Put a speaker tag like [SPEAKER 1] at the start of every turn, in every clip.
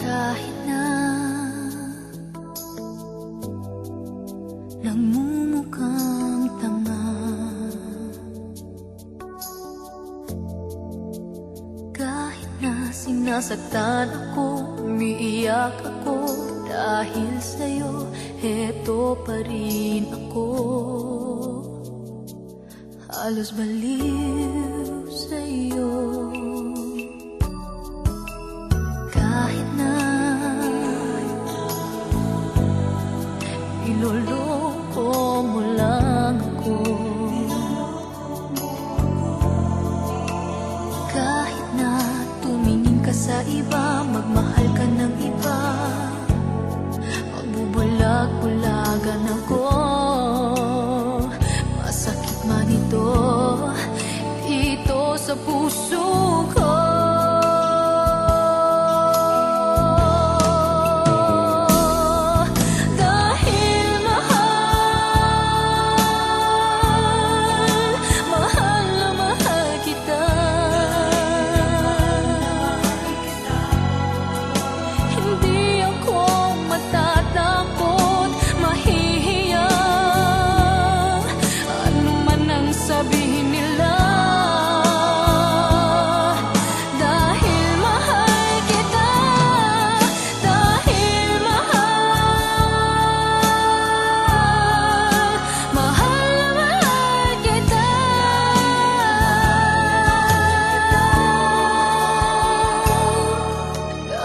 [SPEAKER 1] Kahit na nagmumukhang tanga, kahit na sinasaktan ako, umiiyak ako, dahil sa'yo, heto pa rin ako. Halos baliw sa'yo. Kahit na iloloko mo lang ako, kahit na tumingin ka sa iba, magmahal ka ng iba, magbubulag-bulagan ako, masakit man ito, ito sa puso ko.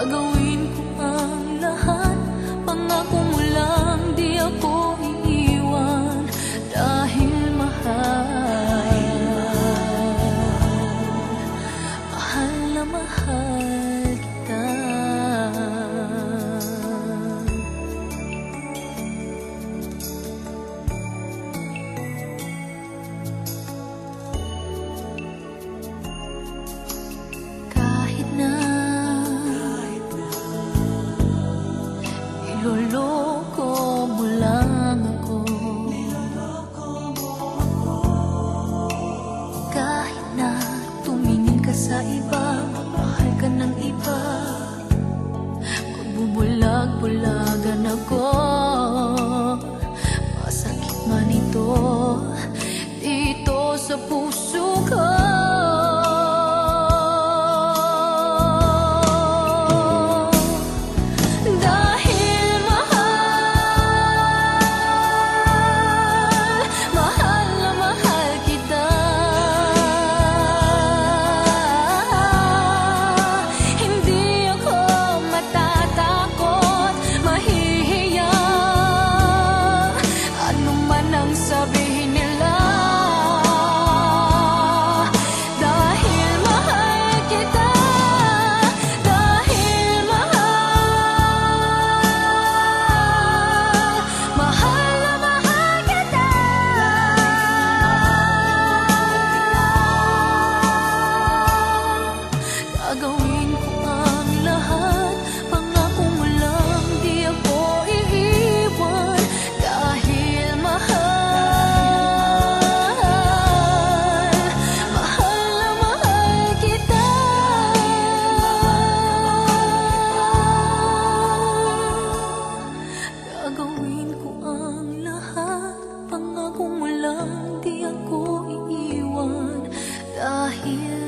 [SPEAKER 1] Gagawin ko ang lahat, pangako mo lang, di ako iiwan, dahil mahal, mahal na mahal kita. Kahit na iloloko mo lang ako, kahit na tumingin ka sa iba, mahal ka ng iba, magbubulag-bulagan ako, masakit man ito, dito sa puso ko. Sabihin nila, dahil mahal kita, dahil mahal, mahal na mahal kita. Gagawin ko ang lahat, pangako mo lang, di ako iiwan, dahil mahal. Gagawin ko ang lahat, pangako mo lang, di ako iiwan, dahil